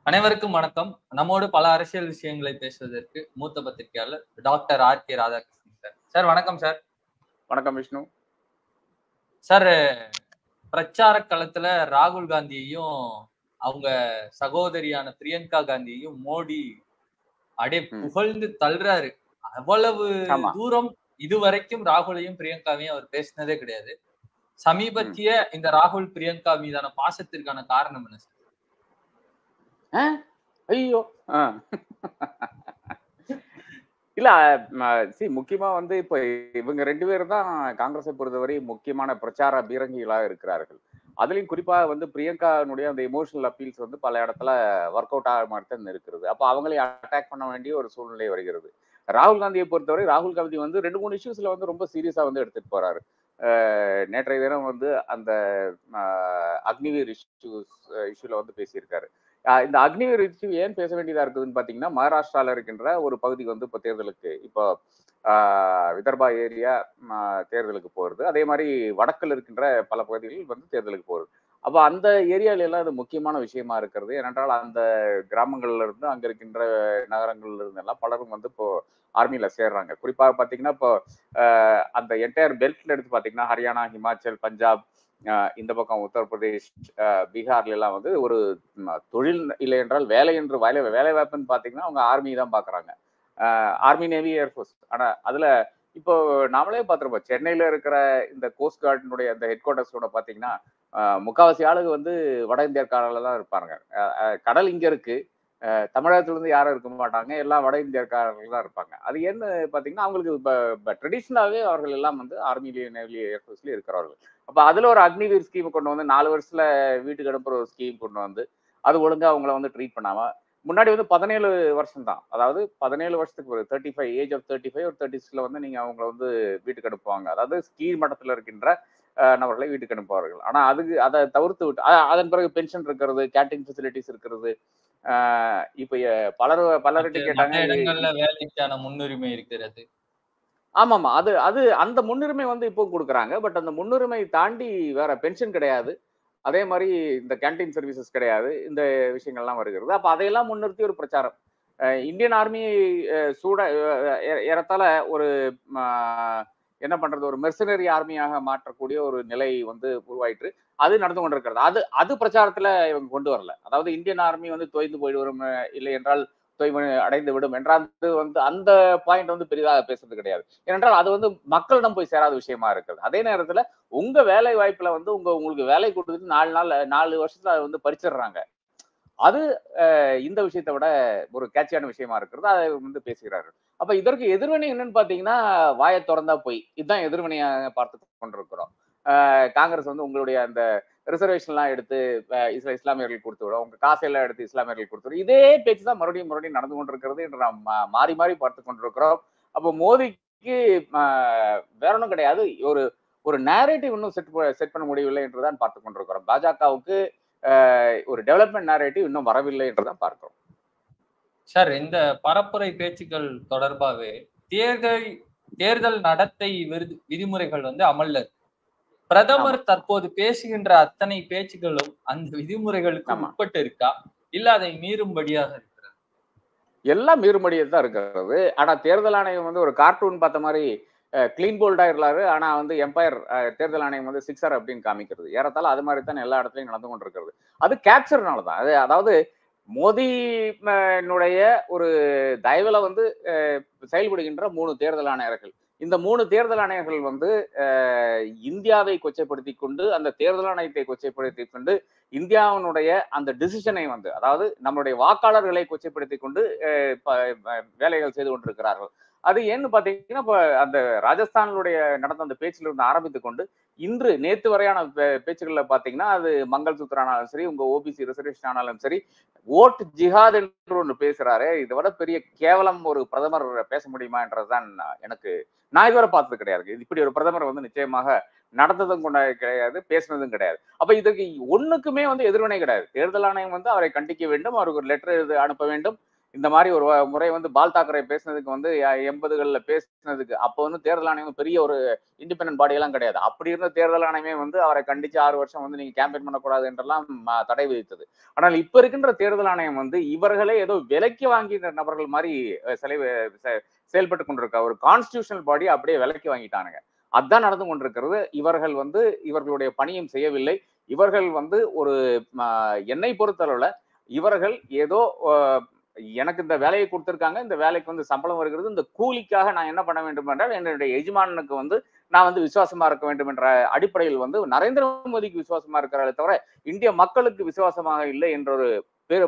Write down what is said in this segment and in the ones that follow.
அனைவருக்கும் வணக்கம். நம்மோடு பல அரசியல் விஷயங்களை பேசுவதற்கு மூத்த பத்திரிகையாளர் doctor RK. Radhakrishnan sir. Sir வணக்கம் சார். வணக்கம் விஷ்ணு. சார், பிரச்சார களத்துல ராகுல் காந்தியையும் அவங்க சகோதரியான பிரியங்கா காந்தியையும் மோடி புகழ்ந்து தள்ளுறாரு. அவ்வளவு தூரம் இதுவரைக்கும் ராகுலையும் பிரியங்காவையும் அவர் பேசினதே கிடையாது. சமீபத்திய இந்த ராகுல் பிரியங்கா மீதான பாசத்திற்கான காரணம் என்ன சார்? ஐயோ இல்ல, முக்கியமா இப்ப இவங்க ரெண்டு பேரும் தான் காங்கிரஸை பொறுத்தவரை முக்கியமான பிரச்சார பீரங்கிகளாக இருக்கிறார்கள். அதுலயும் குறிப்பா பிரியங்கானுடைய அந்த எமோஷனல் அப்பீல்ஸ் பல இடத்துல ஒர்க் அவுட் ஆக மாதிரி தான் இருக்கிறது. அப்ப அவங்களையும் அட்டாக் பண்ண வேண்டிய ஒரு சூழ்நிலை வருகிறது. ராகுல் காந்தியை பொறுத்தவரை ராகுல் காந்தி 2-3 இஷ்யூஸ்ல ரொம்ப சீரியஸா எடுத்துட்டு போறாரு. நேற்றைய தினம் அந்த அக்னிவீர் இஷ்யூல பேசியிருக்காரு. இந்த அக்னிவீர் இஷ்யூ ஏன் பேச வேண்டியதா இருக்குதுன்னு பாத்தீங்கன்னா, மகாராஷ்டிரால இருக்கின்ற ஒரு பகுதி இப்ப தேர்தலுக்கு இப்போ விதர்பா ஏரியா தேர்தலுக்கு போறது, அதே மாதிரி வடக்கில் இருக்கின்ற பல பகுதிகளில் தேர்தலுக்கு போறது. அப்ப அந்த ஏரியால எல்லாம் அது முக்கியமான விஷயமா இருக்கிறது. ஏனென்றால் அந்த கிராமங்கள்ல இருந்து அங்க இருக்கின்ற நகரங்கள்ல இருந்து எல்லாம் பலரும் இப்போ ஆர்மியில சேர்றாங்க. குறிப்பாக பாத்தீங்கன்னா இப்போ அந்த என்டையர் பெல்ட்ல எடுத்து பாத்தீங்கன்னா ஹரியானா, ஹிமாச்சல், பஞ்சாப், இந்த பக்கம் உத்தரப்பிரதேஷ், பீகார்ல எல்லாம் ஒரு தொழில் இல்லை என்றால் வேலை என்று வேலை வாய்ப்புன்னு பாத்தீங்கன்னா அவங்க ஆர்மி தான் பாக்குறாங்க. Army, navy, air force. ஆனா அதுல இப்போ நாமளே பார்த்திருப்போம், சென்னையில இருக்கிற இந்த கோஸ்ட் கார்டினுடைய அந்த ஹெட் குவார்டர்ஸோட பாத்தீங்கன்னா முக்காவாசி ஆளுங்க வட இந்தியர்காரர்ல தான் இருப்பாங்க. கடல் இங்க இருக்கு, தமிழகத்துல இருந்து யாரும் இருக்க மாட்டாங்க, எல்லாம் வட இந்தியர்காரர்கள் தான் இருப்பாங்க. அது என்ன பாத்தீங்கன்னா அவங்களுக்கு ட்ரெடிஷனலாவே அவர்கள் எல்லாம் ஆர்மிலேயே, நேவிலேயே, ஏர்ஃபோர்ஸ்லயே இருக்கிறவர்கள். அப்ப அதுல ஒரு அக்னிவீர் ஸ்கீம் கொண்டு 4 வருஷத்துல வீட்டுக்கு அனுப்புற ஒரு ஸ்கீம் கொண்டு அது ஒழுங்கா அவங்கள ட்ரீட் பண்ணாம, முன்னாடி 17 வருஷம் தான், அதாவது 17 வருஷத்துக்கு ஒரு 35 ஏஜ் ஆஃப் 35 ஒரு 36ல நீங்க அவங்கள வீட்டுக்கு அனுப்புவாங்க. அதாவது ஸ்கீம் மட்டத்துல இருக்கின்ற நபர்களை வீட்டுக்கு அனுப்புவார்கள். ஆனா அதை தவிர்த்து விட்டு அதன் பிறகு பென்ஷன் இருக்கிறது, கேட்டரிங் ஃபெசிலிட்டிஸ் இருக்கிறது. இப்ப பலர்கிட்ட கேட்டாங்க, இடங்கள்ல வேலைக்கான முன்னுரிமை இருக்கிறது. ஆமாமா, அது அந்த முன்னுரிமை இப்போ கொடுக்குறாங்க. பட் அந்த முன்னுரிமை தாண்டி வேற பென்ஷன் கிடையாது, அதே மாதிரி இந்த கேண்டீன் சர்வீசஸ் கிடையாது, இந்த விஷயங்கள்லாம் வருகிறது. அப்ப அதையெல்லாம் முன்னிறுத்தி ஒரு பிரச்சாரம். இந்தியன் ஆர்மி ஏறத்தாழ ஒரு என்ன பண்றது, ஒரு மெர்சனரி ஆர்மியாக மாற்றக்கூடிய ஒரு நிலை உருவாயிற்று. அது நடந்து கொண்டிருக்கிறது. அது பிரச்சாரத்துல இவங்க கொண்டு வரல. அதாவது இந்தியன் ஆர்மி தொய்ந்து போய்விடும், இல்லை என்றால் தொய்வு அடைந்து விடும் என்றால் அந்த பாயிண்ட் பெரிதாக பேசுறது கிடையாது. ஏனென்றால் அது மக்களிடம் போய் சேராத விஷயமா இருக்கிறது. அதே நேரத்துல உங்க வேலை வாய்ப்புல உங்களுக்கு வேலை கொடுத்துட்டு 4 வருஷத்துல அதை பறிச்சிடுறாங்க. அது இந்த விஷயத்தை விட ஒரு கேட்சியான விஷயமா இருக்கிறது. அதை பேசுகிறார்கள். அப்ப இதற்கு எதிர்வினை என்னன்னு பாத்தீங்கன்னா, வாயை திறந்தா போய் இதுதான் எதிர்வினையாக பார்த்து கொண்டிருக்கிறோம். காங்கிரஸ் உங்களுடைய அந்த ரிசர்வேஷன் எல்லாம் எடுத்து இஸ்லாமியர்கள் கொடுத்து விடும், உங்க காசையெல்லாம் எடுத்து இஸ்லாமியர்கள் கொடுத்து விடும், இதே பேச்சு தான் மறுபடியும் நடந்து கொண்டிருக்கிறது என்று நாம் மாறி மாறி பார்த்து கொண்டிருக்கிறோம். அப்போ மோடிக்கு வேற ஒன்றும் கிடையாது, ஒரு நேரேட்டிவ் இன்னும் செட் பண்ண முடியவில்லை என்றுதான் பார்த்து கொண்டிருக்கிறோம். பாஜகவுக்கு ஒரு டெவலப்மெண்ட் நேரேட்டிவ் இன்னும் வரவில்லை என்றுதான் பார்க்கிறோம். சார், இந்த பரப்புரை பேச்சுக்கள் தொடர்பாகவே தேர்தல் நடத்தை விதிமுறைகள் அமல்ல இருக்கு. பிரதமர் தற்போது பேசுகின்ற அத்தனை பேச்சுக்களும் அந்த விதிமுறைகளுக்கு உட்பட்டு இருக்கா, இல்ல அதை மீறும்படியாக இருக்கிறது? எல்லாம் மீறும்படியாக தான் இருக்கிறது. ஆனா தேர்தல் ஆணையம் ஒரு கார்ட்டூன் பார்த்த மாதிரி கிளீன் போல்டா இருக்காரு. ஆனா எம்பயர் தேர்தல் ஆணையம் சிக்ஸர் அப்படின்னு காமிக்கிறது. ஏறத்தால அது மாதிரி தான் எல்லா இடத்துலயும் நடந்து கொண்டிருக்கிறது. அது கேப்சர்னாலதான். அதாவது மோடியினுடைய ஒரு தயவுல செயல்படுகின்ற 3 தேர்தல் ஆணையர்கள். இந்த 3 தேர்தல் ஆணையர்கள் இந்தியாவை கொச்சைப்படுத்தி கொண்டு, அந்த தேர்தல் ஆணையத்தை கொச்சைப்படுத்தி கொண்டு, இந்தியாவினுடைய அந்த டிசிஷனை அதாவது நம்மளுடைய வாக்காளர்களை கொச்சைப்படுத்தி கொண்டு வேலைகள் செய்து கொண்டிருக்கிறார்கள். அது ஏன்னு பாத்தீங்கன்னா, இப்ப அந்த ராஜஸ்தானுடைய நடந்த அந்த பேச்சில் இருந்து ஆரம்பித்துக் கொண்டு இன்று நேற்று வரையான பேச்சுக்கள்ல பாத்தீங்கன்னா, அது மங்கள் சூத்திர ஆனாலும் சரி, உங்க ஓபிசி ரிசர்வேஷன் ஆனாலும் சரி, ஓட் ஜிஹாத் என்று ஒன்று பேசுறாரு. இதை விட பெரிய கேவலம் ஒரு பிரதமர் பேச முடியுமா என்றதுதான் எனக்கு, நான் இதுவரை பார்த்தது கிடையாது. இப்படி ஒரு பிரதமர் நிச்சயமாக நடந்ததும் கிடையாது, பேசினதும் கிடையாது. அப்ப இதுக்கு ஒண்ணுக்குமே எதிர்வினை கிடையாது. தேர்தல் ஆணையம் அவரை கண்டிக்க வேண்டும், அவருக்கு ஒரு லெட்டர் அனுப்ப வேண்டும். இந்த மாதிரி ஒரு முறை வந்து பால் தாக்கரே பேசினதுக்கு வந்து 80களில் பேசினதுக்கு அப்போ வந்து தேர்தல் ஆணையம் பெரிய ஒரு இண்டிபெண்டன்ட் பாடி எல்லாம் கிடையாது. அப்படி இருந்த தேர்தல் ஆணையமே வந்து அவரை கண்டிச்சு 6 வருஷம் வந்து நீங்க கேம்பெயின் பண்ணக்கூடாது என்றெல்லாம் தடை விதித்தது. ஆனால் இப்ப இருக்கின்ற தேர்தல் ஆணையம் வந்து இவர்களே ஏதோ விலைக்கு வாங்கின நபர்கள் மாதிரி செயல்பட்டு கொண்டிருக்க ஒரு கான்ஸ்டிடியூஷனல் பாடி அப்படியே விலைக்கு வாங்கிட்டானுங்க. அதுதான் நடந்து கொண்டிருக்கிறது. இவர்கள் வந்து இவர்களுடைய பணியும் செய்யவில்லை. இவர்கள் வந்து ஒரு என்னை பொறுத்தளவுல இவர்கள் ஏதோ எனக்கு இந்த வேலையை கொடுத்திருக்காங்க, இந்த வேலைக்கு வந்து சம்பளம் வருகிறது, இந்த கூலிக்காக நான் என்ன பண்ண வேண்டும் என்றால் என்னுடைய எஜமானனுக்கு வந்து நான் வந்து விசுவாசமா இருக்க வேண்டும் என்ற அடிப்படையில் வந்து நரேந்திர மோடிக்கு விசுவாசமா இருக்கிறாரே தவிர இந்திய மக்களுக்கு விசுவாசமாக இல்லை என்ற ஒரு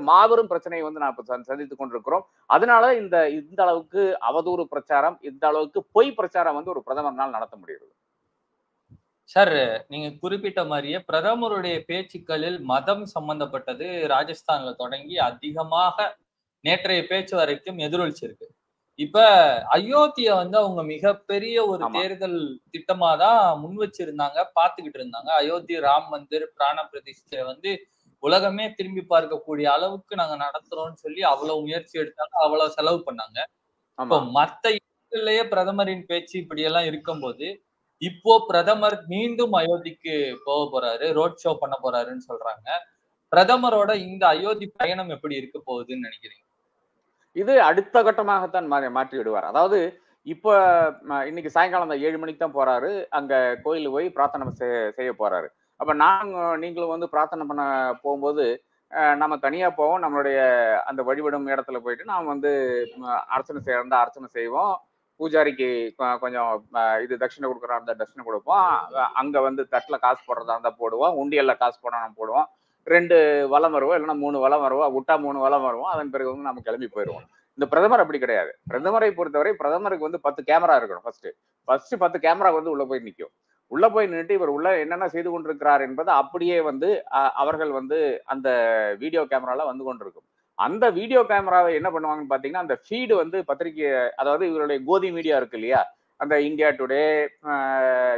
மாபெரும் பிரச்சனையை வந்து நான் இப்ப சந்தித்துக் கொண்டிருக்கிறோம். அதனால இந்த அளவுக்கு அவதூறு பிரச்சாரம், இந்த அளவுக்கு பொய் பிரச்சாரம் வந்து ஒரு பிரதமர்னால் நடத்த முடியுது. சார், நீங்க குறிப்பிட்ட மாதிரியே பிரதமருடைய பேச்சுக்களில் மதம் சம்பந்தப்பட்டது ராஜஸ்தான்ல தொடங்கி அதிகமாக நேற்றைய பேச்சு வரைக்கும் எதிரொலிச்சிருக்கு. இப்ப அயோத்திய வந்து அவங்க மிகப்பெரிய ஒரு தேர்தல் திட்டமா தான் முன் வச்சிருந்தாங்க, பாத்துக்கிட்டு இருந்தாங்க. அயோத்தி ராம் மந்திர் பிராண பிரதிஷ்டை வந்து உலகமே திரும்பி பார்க்கக்கூடிய அளவுக்கு நாங்க நடத்துறோம்னு சொல்லி அவ்வளவு முயற்சி எடுத்தாங்க, அவ்வளவு செலவு பண்ணாங்க. இப்போ மத்த இடங்கள்லயே பிரதமரின் பேச்சு இப்படி எல்லாம் இருக்கும்போது இப்போ பிரதமர் மீண்டும் அயோத்திக்கு போக போறாரு, ரோட் ஷோ பண்ண போறாருன்னு சொல்றாங்க. பிரதமரோட இந்த அயோத்தி பயணம் எப்படி இருக்க போகுதுன்னு நினைக்கிறீங்க? இது அடுத்த கட்டமாகத்தான் மாற்றி விடுவார். அதாவது இப்ப இன்னைக்கு சாயங்காலம் 7 மணிக்கு தான் போறாரு. அங்க கோயிலுக்கு போய் பிரார்த்தனை செய்ய போறாரு. அப்ப நீங்களும் வந்து பிரார்த்தனை பண்ண போகும்போது நம்ம தனியா போவோம். நம்மளுடைய அந்த வழிபடும் இடத்துல போயிட்டு நாம் வந்து அர்ச்சனை செய்யறதா அர்ச்சனை செய்வோம். பூஜாரிக்கு கொஞ்சம் இது தட்சிணை கொடுக்குறா இருந்தா தட்சிணை கொடுப்போம். அங்க வந்து தட்டுல காசு போடுறதா இருந்தா போடுவோம். உண்டியல்ல காசு போடணும் போடுவோம். 2 வலம் வருவோம், இல்லைன்னா 3 வலம் வருவோம். விட்டா 3 வலம் வருவோம். அதன் பிறகு வந்து நம்ம கிளம்பி போயிடுவோம். இந்த பிரதமர் அப்படி கிடையாது. பிரதமரை பொறுத்தவரை பிரதமருக்கு வந்து 10 கேமரா இருக்கணும். ஃபர்ஸ்ட் 10 கேமரா வந்து உள்ள போய் நிற்கும். உள்ள போய் நின்றுட்டு இவர் உள்ள என்னென்ன செய்து கொண்டிருக்கிறார் என்பது அப்படியே வந்து அவர்கள் வந்து அந்த வீடியோ கேமரால வந்து கொண்டிருக்கும். அந்த வீடியோ கேமராவை என்ன பண்ணுவாங்கன்னு பாத்தீங்கன்னா, அந்த ஃபீடு வந்து பத்திரிகை, அதாவது இவருடைய கோதி மீடியா இருக்கு இல்லையா, அந்த இந்தியா டுடே,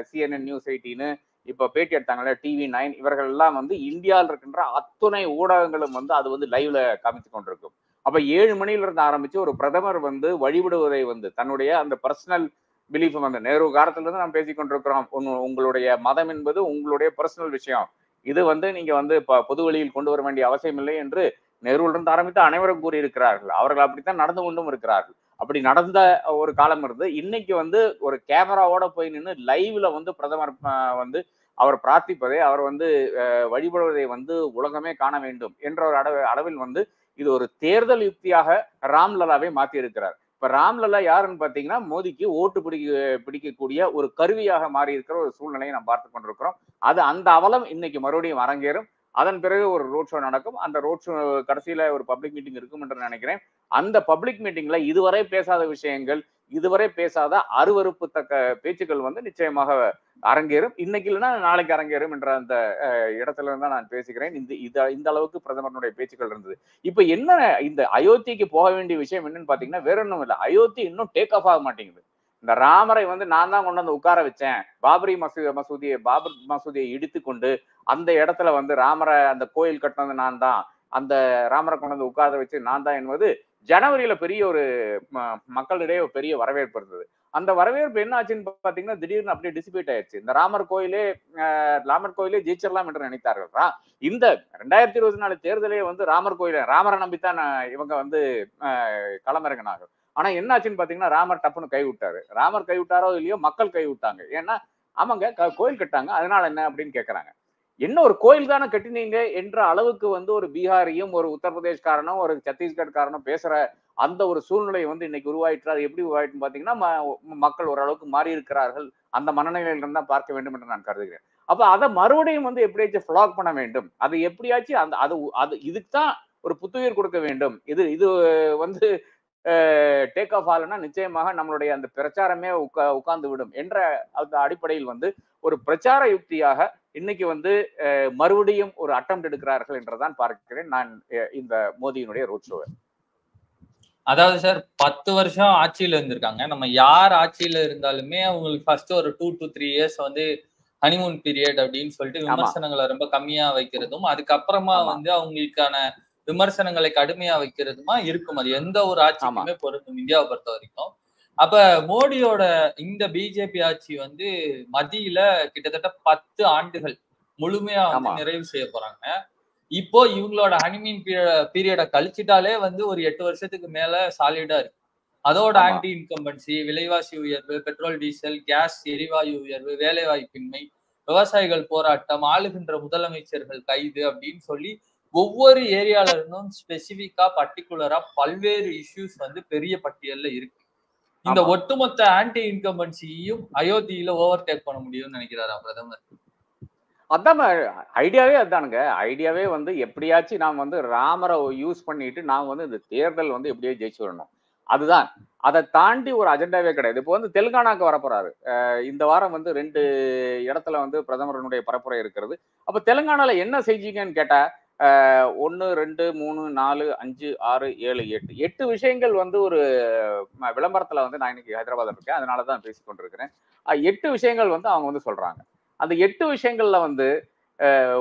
CNN நியூஸ் 18, இப்ப பேட்டி எடுத்தாங்கல்ல TV9, இவர்கள் எல்லாம் வந்து இந்தியாவில் இருக்கின்ற அத்துணை ஊடகங்களும் வந்து அது வந்து லைவ்ல காமிச்சு கொண்டிருக்கும். அப்ப 7 மணில இருந்து ஆரம்பிச்சு ஒரு பிரதமர் வந்து வழிபடுவதை வந்து தன்னுடைய அந்த பர்சனல் பிலீஃப் வந்து நேரு காலத்துல இருந்து நாம் பேசிக் கொண்டிருக்கிறோம். உங்களுடைய மதம் என்பது உங்களுடைய பர்சனல் விஷயம். இது வந்து நீங்க வந்து பொது வழியில் கொண்டு வர வேண்டிய அவசியம் இல்லை என்று நேருவிலிருந்து ஆரம்பித்து அனைவரும் கூறியிருக்கிறார்கள். அவர்கள் அப்படித்தான் நடந்து கொண்டும் இருக்கிறார்கள். அப்படி நடந்த ஒரு காலம் இருந்து இன்னைக்கு வந்து ஒரு கேமராவோட போய் நின்று லைவ்ல வந்து பிரதமர் வந்து அவர் பிரார்த்திப்பதை, அவர் வந்து வழிபடுவதை வந்து உலகமே காண வேண்டும் என்ற ஒரு அளவில் வந்து இது ஒரு தேர்தல் யுக்தியாக ராம்லலாவை மாற்றி இருக்கிறார். இப்ப ராம்லலா யாருன்னு பாத்தீங்கன்னா மோடிக்கு ஓட்டு பிடிக்கக்கூடிய ஒரு கருவியாக மாறி இருக்கிற ஒரு சூழ்நிலையை நாம் பார்த்து கொண்டிருக்கிறோம். அது அந்த அவலம் இன்னைக்கு மறுபடியும் அரங்கேறும். அதன் பிறகு ஒரு ரோட் ஷோ நடக்கும். அந்த ரோட் ஷோ கடைசியில ஒரு பப்ளிக் மீட்டிங் இருக்கும் என்று நினைக்கிறேன். அந்த பப்ளிக் மீட்டிங்ல இதுவரை பேசாத விஷயங்கள், இதுவரை பேசாத அருவருப்புத்தக்க பேச்சுக்கள் வந்து நிச்சயமாக அரங்கேறும். இன்னைக்கு இல்லைன்னா நாளைக்கு அரங்கேறும் என்ற அந்த இடத்துல இருந்தா நான் பேசுகிறேன். இந்த அளவுக்கு பிரதமருடைய பேச்சுக்கள் இருந்தது. இப்ப என்ன இந்த அயோத்திக்கு போக வேண்டிய விஷயம் என்னன்னு பாத்தீங்கன்னா வேற ஒன்றும் இல்லை. அயோத்தி இன்னும் டேக் ஆஃப் ஆக மாட்டேங்குது. இந்த ராமரை வந்து நான் தான் கொண்டு வந்து உட்கார வச்சேன், பாபர் மசூதியை இடித்து கொண்டு அந்த இடத்துல வந்து ராமரை அந்த கோயில் கட்டினது நான் தான், அந்த ராமரை கொண்டு வந்து உட்கார வச்சு நான் தான் என்பது ஜனவரியில பெரிய ஒரு மக்களிடையே ஒரு பெரிய வரவேற்பு இருந்தது. அந்த வரவேற்பு என்ன ஆச்சுன்னு பாத்தீங்கன்னா திடீர்னு அப்படியே டிசிபேட் ஆயிடுச்சு. இந்த ராமர் கோயிலே ஜெயிச்சிடலாம் என்று நினைத்தார்கள். இந்த 2024 தேர்தலே வந்து ராமரை நம்பித்தான் இவங்க வந்து களமிறங்கினார்கள். ஆனா என்ன ஆச்சுன்னு பாத்தீங்கன்னா ராமர் டப்புன்னு கை விட்டாரு. ராமர் கை விட்டாரோ இல்லையோ மக்கள் கை விட்டாங்க. ஏன்னா ஆமாங்க கோயில் கட்டாங்க, அதனால என்ன அப்படின்னு கேக்குறாங்க. என்ன ஒரு கோயில் தானே கட்டினீங்க என்ற அளவுக்கு வந்து ஒரு பீகாரியும் ஒரு உத்தரப்பிரதேஷ்காரனும் ஒரு சத்தீஸ்கர்காரனும் பேசுற அந்த ஒரு சூழ்நிலை வந்து இன்னைக்கு உருவாயிற்று. அது எப்படி உருவாயிட்டுன்னு பாத்தீங்கன்னா மக்கள் ஓரளவுக்கு மாறி இருக்கிறார்கள். அந்த மனநிலையிலிருந்து தான் பார்க்க வேண்டும் என்று நான் கருதுகிறேன். அப்ப அதை மறுபடியும் வந்து எப்படியாச்சும் ஃபிளாக் பண்ண வேண்டும். அது எப்படியாச்சும் அது இதுக்குதான் ஒரு புத்துயிர் கொடுக்க வேண்டும். இது வந்து டேக் ஆஃப் ஆகலைன்னா நிச்சயமாக நம்மளுடைய அந்த பிரச்சாரமே உட்கார்ந்து விடும் என்ற அந்த அடிப்படையில் வந்து ஒரு பிரச்சார யுக்தியாக இன்னைக்கு வந்து மறுபடியும் ஒரு அட்டெம்ப்ட் எடுக்கிறார்கள் என்றுதான் பார்க்கிறேன் நான் இந்த மோடியினுடைய ரோட் ஷோவை. அதாவது சார் 10 வருஷம் ஆட்சியில இருந்திருக்காங்க. நம்ம யார் ஆட்சியில இருந்தாலுமே அவங்களுக்கு ஃபர்ஸ்ட் ஒரு 2 to 3 years வந்து ஹனிமூன் பீரியட் அப்படின்னு சொல்லிட்டு விமர்சனங்களை ரொம்ப கம்மியா வைக்கிறதும், அதுக்கப்புறமா வந்து அவங்களுக்கான விமர்சனங்களை கடுமையா வைக்கிறதுமா இருக்கும். அது எந்த ஒரு ஆட்சிக்குமே பொருந்தும் இந்தியாவை பொறுத்த வரைக்கும். அப்ப மோடியோட இந்த பிஜேபி ஆட்சி வந்து மத்தியில கிட்டத்தட்ட 10 ஆண்டுகள் முழுமையா வந்து நிறைவு செய்ய போறாங்க. இப்போ இவங்களோட ஹனிமீன் பீரியட கழிச்சிட்டாலே வந்து ஒரு 8 வருஷத்துக்கு மேல சாலிடா இருக்கு. அதோட ஆன்டி இன்கம்பன்சி, விலைவாசி உயர்வு, பெட்ரோல் டீசல், கேஸ் எரிவாயு உயர்வு, வேலைவாய்ப்பின்மை, விவசாயிகள் போராட்டம், ஆளுகின்ற முதலமைச்சர்கள் கைது அப்படின்னு சொல்லி ஒவ்வொரு ஏரியால இருந்தும் ஸ்பெசிபிக்கா பர்டிகுலரா பல்வேறு இஷ்யூஸ் வந்து பெரிய பட்டியல்ல இருக்கு. இந்த ஒட்டுமொத்த ஆன்டி இன்கம்பன்சியையும் அயோத்தியில ஓவர் டேக் பண்ண முடியும்னு நினைக்கிறாரா பிரதமர்? அதான் ஐடியாவே அதானுங்க. ஐடியாவே வந்து எப்படியாச்சும் நாம் வந்து ராமரை யூஸ் பண்ணிட்டு நாம் வந்து இந்த தேர்தல் வந்து எப்படியோ ஜெயிச்சு வரணும். அதுதான். அதை தாண்டி ஒரு அஜெண்டாவே கிடையாது. இப்போ வந்து தெலுங்கானாக்கு வரப்போறாரு. இந்த வாரம் வந்து 2 இடத்துல வந்து பிரதமரனுடைய பரப்புரை இருக்கிறது. அப்ப தெலுங்கானால என்ன செஞ்சீங்கன்னு கேட்டா 1, 2, 3, 4, 5, 6, 7, 8 8 விஷயங்கள் வந்து ஒரு விளம்பரத்துல வந்து நான் இன்னைக்கு ஹைதராபாத்ல இருக்கேன். அதனாலதான் பேசிக் கொண்டிருக்கிறேன். 8 விஷயங்கள் வந்து அவங்க வந்து சொல்றாங்க. அந்த 8 விஷயங்கள்ல வந்து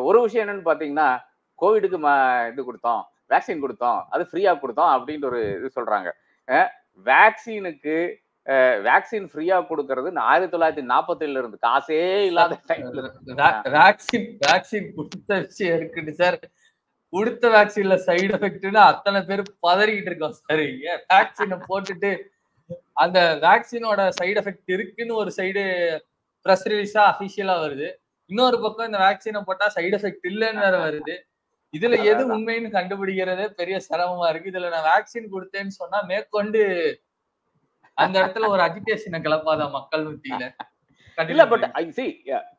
ஒரு விஷயம் என்னன்னு பாத்தீங்கன்னா, கோவிடுக்கு இது கொடுத்தோம், வேக்சின் கொடுத்தோம், அது ஃப்ரீயா கொடுத்தோம் அப்படின்ற ஒரு இது சொல்றாங்க. வேக்சினுக்கு வேக்சின் ஃப்ரீயா கொடுக்கறது 1947 இருந்து காசே இல்லாத டைம்ல வேக்சின் கொடுத்த விஷயம் இருக்குன்னு சார். கொடுத்த வேக்சின்ல சைடு எஃபெக்ட்னு அத்தனை பேர் பதறிக்கிட்டு இருக்கோம் சார். வேக்சினை போட்டுட்டு அந்த வேக்சினோட சைடு எஃபெக்ட் இருக்குன்னு ஒரு சைடு பிரஸ் ரிலீஸா அபிஷியலா வருது. இன்னொரு பக்கம் இந்த வேக்சினை போட்டா சைடு எஃபெக்ட் இல்லைன்னு வேற வருது. இதுல எது உண்மைன்னு கண்டுபிடிக்கிறதே பெரிய சிரமமா இருக்கு. இதுல நான் வேக்சின் கொடுத்தேன்னு சொன்னா மேற்கொண்டு அந்த இடத்துல ஒரு அஜிடேஷனை கிளப்பாத மக்கள் மத்தியில. இல்ல பட்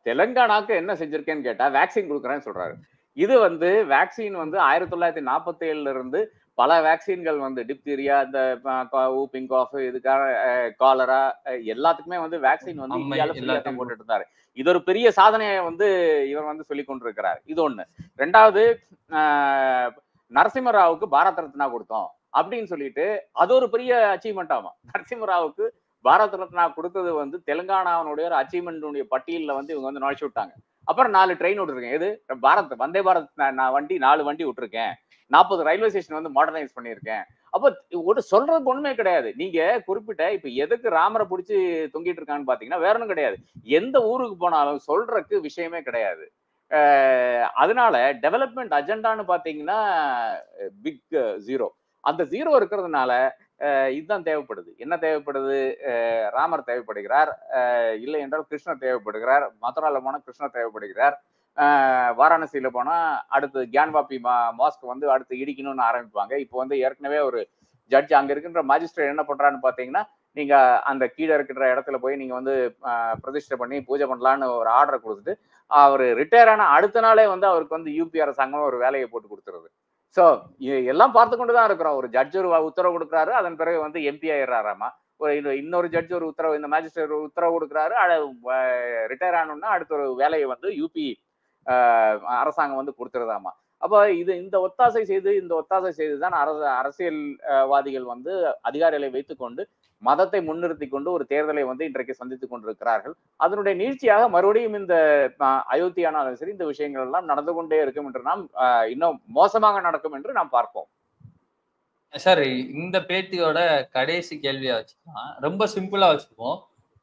தெலுங்கானாக்கு என்ன செஞ்சிருக்கேன்னு கேட்டா வேக்சின் கொடுக்குறேன்னு சொல்றாரு. இது வந்து வேக்சின் வந்து 1947 இருந்து பல வேக்சின்கள் வந்து டிப்தீரியா, இந்த ஊப்பிங் காஃப், இதுக்காக காலரா எல்லாத்துக்குமே வந்து வேக்சின் வந்து இந்தியால ஃப்ரீயா தான் போட்டுட்டு இருந்தாரு. இது ஒரு பெரிய சாதனையை வந்து இவர் வந்து சொல்லி கொண்டிருக்கிறார். இது ஒண்ணு. 2வது நரசிம்மராவுக்கு பாரத் ரத்னா கொடுத்தோம் அப்படின்னு சொல்லிட்டு அது ஒரு பெரிய அச்சீவ்மெண்ட் ஆகும். நரசிம்மராவுக்கு பாரத் ரத்னா கொடுத்தது வந்து தெலுங்கானாவுடைய ஒரு அச்சீவ்மெண்ட் பட்டியலில் வந்து இவங்க வந்து நுழைச்சு விட்டாங்க. அப்புறம் 4 ட்ரெயின் விட்டுருக்கேன். எது வந்தே பாரத் வண்டி 4 வண்டி விட்டுருக்கேன். 40 ரயில்வே ஸ்டேஷன் வந்து மாடர்னைஸ் பண்ணியிருக்கேன். அப்போ ஒரு சொல்றதுக்கு ஒண்ணுமே கிடையாது. நீங்க குறிப்பிட்ட இப்ப எதுக்கு ராமரை பிடிச்சி தொங்கிட்டு இருக்கான்னு பாத்தீங்கன்னா வேற ஒன்றும் கிடையாது. எந்த ஊருக்கு போனாலும் சொல்றதுக்கு விஷயமே கிடையாது. அதனால டெவலப்மெண்ட் அஜெண்டான்னு பாத்தீங்கன்னா பிக் ஜீரோ. அந்த ஜீரோ இருக்கிறதுனால இதுதான் தேவைப்படுது. என்ன தேவைப்படுது? ராமர் தேவைப்படுகிறார், இல்லை என்றால் கிருஷ்ணர் தேவைப்படுகிறார். மதுரால போனா கிருஷ்ணர் தேவைப்படுகிறார். வாரணாசியில போனா அடுத்து கியான்வாபி மாஸ்க் வந்து அடுத்து இடிக்கணும்னு ஆரம்பிப்பாங்க. இப்போ வந்து ஏற்கனவே ஒரு ஜட்ஜ் அங்க இருக்கின்ற மாஜிஸ்ட்ரேட் என்ன பண்றான்னு பாத்தீங்கன்னா, நீங்க அந்த கீழே இருக்கிற இடத்துல போய் நீங்க வந்து பிரதிஷ்டை பண்ணி பூஜை பண்ணலான்னு ஒரு ஆர்டர் கொடுத்துட்டு அவர் ரிட்டையர் ஆன அடுத்த நாளே வந்து அவருக்கு வந்து யூபி அரசாங்கம் ஒரு வேலையை போட்டு கொடுத்துருது. சோ எல்லாம் பார்த்து கொண்டுதான் இருக்கிறோம். ஒரு ஜட்ஜ் ஒரு உத்தரவு கொடுக்குறாரு, அதன் பிறகு வந்து எம்பி ஆயிடுறாராமா. இன்னொரு ஜட்ஜ் ஒரு உத்தரவு, இந்த மேஜிஸ்ட்ரேட் ஒரு உத்தரவு கொடுக்குறாரு, ரிட்டையர் ஆனோம்னா அடுத்த ஒரு வேலையை வந்து யூபி அரசாங்கம் வந்து கொடுத்துருதாமா. அப்ப இந்த ஒத்தாசை செய்துதான் அரசியல்வாதிகள் வந்து அதிகாரிகளை வைத்துக்கொண்டு மதத்தை முன்னிறுத்தி கொண்டு ஒரு தேர்தலை வந்து இன்றைக்கு சந்தித்துக் கொண்டிருக்கிறார்கள். அதனுடைய நீட்சியாக மறுபடியும் இந்த அயோத்தியானாலும் சரி இந்த விஷயங்கள் எல்லாம் நடந்து கொண்டே இருக்கும் என்று நாம் இன்னும் மோசமாக நடக்கும் என்று நாம் பார்ப்போம். சார், இந்த பேட்டியோட கடைசி கேள்வியா வச்சுக்கலாம். ரொம்ப சிம்பிளா வச்சுப்போம்.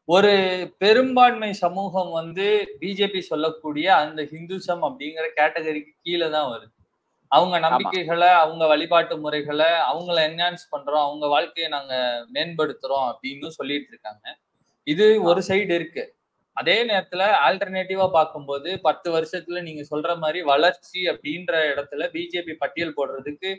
ஒரு பெரும்பான்மை சமூகம் வந்து பிஜேபி சொல்லக்கூடிய அந்த ஹிந்துசம் அப்படிங்கிற கேட்டகரிக்கு கீழே தான் வருது. அவங்க நம்பிக்கைகளை, அவங்க வழிபாட்டு முறைகளை அவங்கள என்ஹான்ஸ் பண்றோம், அவங்க வாழ்க்கையை நாங்க மேம்படுத்துறோம் அப்படின்னு சொல்லிட்டு இருக்காங்க. இது ஒரு சைடு இருக்கு. அதே நேரத்துல ஆல்டர்னேட்டிவா பார்க்கும்போது 10 வருஷத்துல நீங்க சொல்ற மாதிரி வளர்ச்சி அப்படின்ற இடத்துல பிஜேபி பட்டியல் போடுறதுக்கு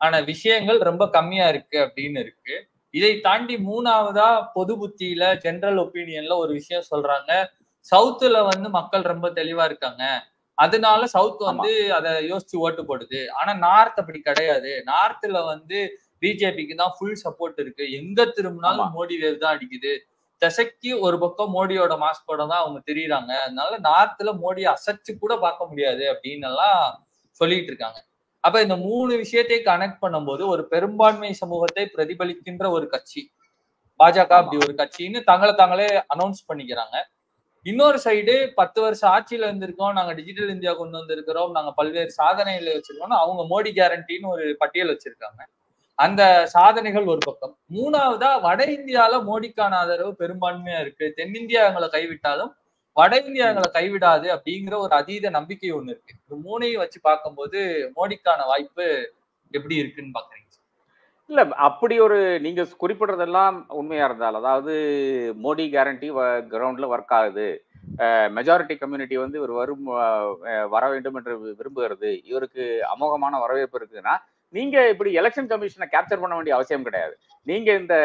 ஆன விஷயங்கள் ரொம்ப கம்மியா இருக்கு அப்படின்னு இருக்கு. இதை தாண்டி 3வதா பொது புத்தியில ஜெனரல் ஒப்பீனியன்ல ஒரு விஷயம் சொல்றாங்க. சவுத்துல வந்து மக்கள் ரொம்ப தெளிவா இருக்காங்க, அதனால சவுத் வந்து அதை யோசிச்சு ஓட்டு போடுது. ஆனா நார்த் அப்படி கிடையாது. நார்த்ல வந்து பிஜேபிக்கு தான் ஃபுல் சப்போர்ட் இருக்கு. எங்க திரும்பினாலும் மோடி வேவ் தான் அடிக்குது. திசைக்கு ஒரு பக்கம் மோடியோட மாஸ்கோட தான் அவங்க தெரியுறாங்க. அதனால நார்த்ல மோடியை அசைச்சு கூட பார்க்க முடியாது அப்படின்னு எல்லாம் சொல்லிட்டு இருக்காங்க. அப்ப இந்த 3 விஷயத்தை கனெக்ட் பண்ணும்போது ஒரு பெரும்பான்மை சமூகத்தை பிரதிபலிக்கின்ற ஒரு கட்சி பாஜக அப்படி ஒரு கட்சின்னு தாங்களே அனௌன்ஸ் பண்ணிக்கிறாங்க. இன்னொரு சைடு 10 வருஷம் ஆட்சியில இருந்திருக்கோம், நாங்க டிஜிட்டல் இந்தியா கொண்டு வந்திருக்கிறோம், நாங்க பல்வேறு சாதனைகளை வச்சிருக்கோம்னு அவங்க மோடி கேரண்டின்னு ஒரு பட்டியல் வச்சிருக்காங்க. அந்த சாதனைகள் ஒரு பக்கம். மூணாவதா வட இந்தியால மோடிக்கான ஆதரவு பெரும்பான்மையா இருக்கு. தென்னிந்தியா எங்களை கைவிட்டாலும் வட இந்தியா எங்களை கைவிடாது அப்படிங்கிற ஒரு அதீத நம்பிக்கை ஒண்ணு இருக்கு. இது மூணையும் வச்சு பார்க்கும்போது மோடிக்கான வாய்ப்பு எப்படி இருக்குன்னு பாக்குறீங்க? இல்ல அப்படி ஒரு நீங்க குறிப்பிடுறதெல்லாம் உண்மையா இருந்தால், அதாவது மோடி கேரண்டி கிரவுண்ட்ல ஒர்க் ஆகுது, மெஜாரிட்டி கம்யூனிட்டி வந்து இவர் வர வேண்டும் என்று விரும்புகிறது, இவருக்கு அமோகமான வரவேற்பு இருக்குன்னா, நீங்க இப்படி எலெக்ஷன் கமிஷனை கேப்சர் பண்ண வேண்டிய அவசியம் கிடையாது. நீங்க இந்த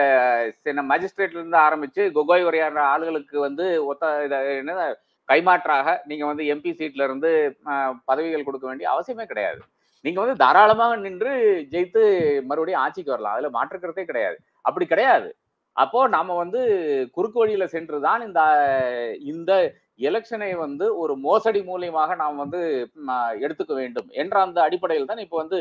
மேஜிஸ்ட்ரேட்ல இருந்து ஆரம்பிச்சு கொகோய் வரையான ஆளுகளுக்கு வந்து என்ன கைமாற்றாக நீங்க வந்து எம்பி சீட்ல இருந்து பதவிகள் கொடுக்க வேண்டிய அவசியமே கிடையாது. நீங்க வந்து தாராளமாக நின்று ஜெயித்து மறுபடியும் ஆட்சிக்கு வரலாம். அதுல மாற்றுக்கிறதே கிடையாது. அப்படி கிடையாது. அப்போ நாம வந்து குறுக்கு வழியில சென்றுதான் இந்த இந்த எலெக்ஷனை வந்து ஒரு மோசடி மூலியமாக நாம் வந்து எடுத்துக்க வேண்டும் என்ற அந்த அடிப்படையில் தான் இப்ப வந்து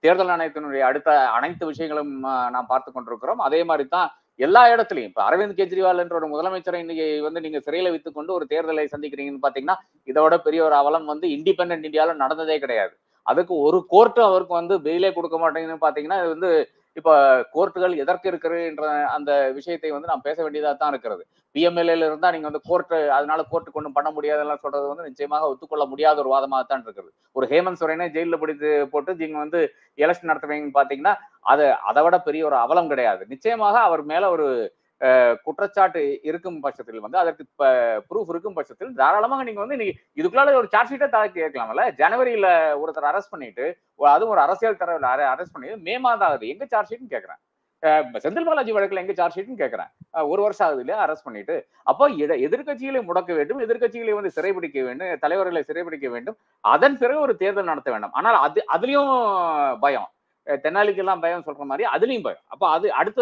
தேர்தல் ஆணையத்தினுடைய அடுத்த அனைத்து விஷயங்களும் நாம் பார்த்து கொண்டிருக்கிறோம். அதே மாதிரி தான் எல்லா இடத்துலையும் இப்ப அரவிந்த் கெஜ்ரிவால் என்ற ஒரு முதலமைச்சரை இன்னைக்கு வந்து நீங்க சிறையில வைத்துக் கொண்டு ஒரு தேர்தலை சந்திக்கிறீங்கன்னு பாத்தீங்கன்னா, இதோட பெரிய ஒரு அவலம் வந்து இண்டிபெண்டன்ட் இந்தியாவில் நடந்ததே கிடையாது. அதுக்கு ஒரு கோர்ட்டு அவருக்கு வந்து பெயிலே கொடுக்க மாட்டேங்குதுன்னு பாத்தீங்கன்னா, இது வந்து இப்ப கோர்ட்டுகள் எதற்கு இருக்கிறது என்ற அந்த விஷயத்தை வந்து நாம் பேச வேண்டியதா தான் இருக்கிறது. பிஎம்எல்ஏல இருந்தா நீங்க வந்து கோர்ட்டு அதனால கோர்ட்டுக்கு ஒன்றும் பண்ண முடியாதெல்லாம் சொல்றது வந்து நிச்சயமாக ஒத்துக்கொள்ள முடியாத ஒரு வாதமாக தான் இருக்கிறது. ஒரு ஹேமந்த் சோரனை ஜெயில பிடித்து போட்டு நீங்க வந்து எலெக்ஷன் நடத்துவீங்கன்னு பாத்தீங்கன்னா, அதை விட பெரிய ஒரு அவலம் கிடையாது. நிச்சயமாக அவர் மேல ஒரு குற்றச்சாட்டு இருக்கும் பட்சத்தில் வந்து அதற்கு ப்ரூஃப் இருக்கும் பட்சத்தில் தாராளமாக நீங்க வந்து இதுக்குள்ளால ஒரு சார்ஜ் ஷீட்டை தாக்கி கேட்கலாம்ல. ஜனவரியில ஒருத்தர் அரெஸ்ட் பண்ணிட்டு, அதுவும் ஒரு அரசியல் தலைவர் அரெஸ்ட் பண்ணி மே மாதம் ஆகுது, எங்க சார்ஜ் ஷீட்னு கேட்கிறேன். செந்தில் பாலாஜி வழக்குல எங்க சார்ஜ் ஷீட்னு கேட்கிறேன். 1 வருஷம் ஆகுது இல்லையா அரெஸ்ட் பண்ணிட்டு. அப்போ எதிர்கட்சிகளை முடக்க வேண்டும், எதிர்கட்சிகளை வந்து சிறைபிடிக்க வேண்டும், தலைவர்களை சிறைபிடிக்க வேண்டும், அதன் பிறகு ஒரு தேர்தல் நடத்த வேண்டும். ஆனால் அதுலயும் பயம். தென்னாலிக்கு எல்லாம் பயம் சொல்ற மாதிரி அதுலயும் பயம். அப்ப அது அடுத்த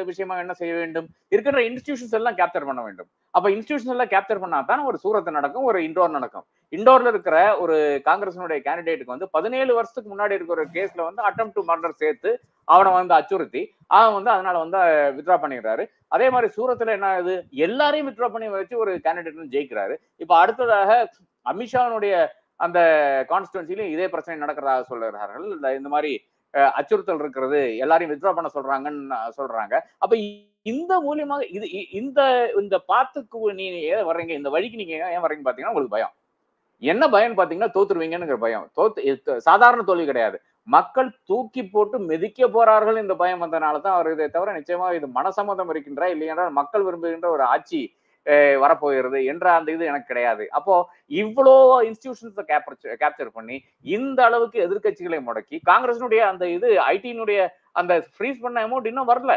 விஷயமா என்ன செய்ய வேண்டும்? இருக்கிற இன்ஸ்டிடியூஷன்ஸ் எல்லாம் கேப்சர் பண்ண வேண்டும். அப்ப இன்ஸ்டிடியூஷன் எல்லாம் கேப்சர் பண்ணாதான் ஒரு சூரத் நடக்கும், ஒரு இண்டோர் நடக்கும். இண்டோர்ல இருக்கிற ஒரு காங்கிரஸினுடைய கேண்டிடேட்டுக்கு வந்து 17 வருஷத்துக்கு முன்னாடி இருக்கிற ஒரு கேஸ்ல வந்து அட்டெம்ப்ட் டு மர்டர் சேர்த்து அவனை வந்து அச்சுறுத்தி அவன் வந்து அதனால வந்து வித்ரா பண்ணிடுறாரு. அதே மாதிரி சூரத்துல என்ன ஆகுது? எல்லாரையும் வித்ரா பண்ணி வச்சு ஒரு கேண்டிடேட் ஜெயிக்கிறாரு. இப்ப அடுத்ததாக அமித்ஷாவுடைய அந்த கான்ஸ்டிடுவன்சிலையும் இதே பிரச்சனை நடக்கிறதாக சொல்லுகிறார்கள். இந்த மாதிரி அச்சுறுத்தல் இருக்கிறது, எல்லாரையும் வித்ரா பண்ண சொல்றாங்கன்னு சொல்றாங்க. அப்ப இந்த மூலியமாக இது இந்த இந்த பாத்துக்கு நீ ஏன் வர்றீங்க, இந்த வழிக்கு நீங்க ஏன் வர்றீங்க பாத்தீங்கன்னா உங்களுக்கு பயம். என்ன பயம் பாத்தீங்கன்னா தோத்துருவீங்கன்னு பயம். சாதாரண தோல்வி கிடையாது. மக்கள் தூக்கி போட்டு மிதிக்க போறார்கள் இந்த பயம் வந்தனாலதான் அவர் இதை தவிர நிச்சயமா இது மனசம்மதம் இருக்கின்ற இல்லையென்றால் மக்கள் விரும்புகின்ற ஒரு ஆட்சி வரப்போகிறது என்ற அந்த இது எனக்கு கிடையாது. அப்போ இவ்வளோ இன்ஸ்டிடியூஷன்ஸை கேப்சர் பண்ணி இந்த அளவுக்கு எதிர்கட்சிகளை முடக்கி காங்கிரஸினுடைய அந்த இது ஐடியினுடைய அந்த ஃப்ரீஸ் பண்ண அமௌண்ட் இன்னும் வரல,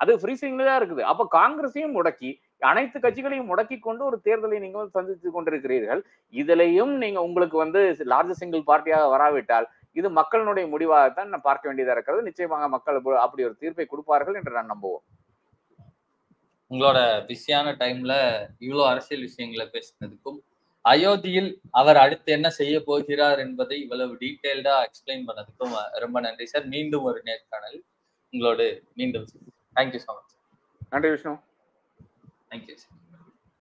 அது ஃப்ரீசிங்ல தான் இருக்குது. அப்ப காங்கிரஸையும் முடக்கி அனைத்து கட்சிகளையும் முடக்கி கொண்டு ஒரு தேர்தலை நீங்க வந்து சந்தித்து கொண்டிருக்கிறீர்கள். இதுலயும் நீங்க உங்களுக்கு வந்து லார்ஜ் சிங்கிள் பார்ட்டியாக வராவிட்டால் இது மக்களினுடைய முடிவாகத்தான் நான் பார்க்க வேண்டியதா இருக்கிறது. நிச்சயமாக மக்கள் அப்படி ஒரு தீர்ப்பை கொடுப்பார்கள் என்று நான் நம்புவோம். உங்களோட பிஸியான டைம்ல இவ்வளவு அரசியல் விஷயங்களை பேசினதுக்கும், அயோத்தியில் அவர் அடுத்து என்ன செய்ய போகிறார் என்பதை இவ்வளவு டீடைல்டா எக்ஸ்பிளைன் பண்ணதுக்கும் ரொம்ப நன்றி சார். மீண்டும் ஒரு நேர்காணல் உங்களோடு மீண்டும். Thank you so much. நன்றி விஷ்ணு. Thank you sir.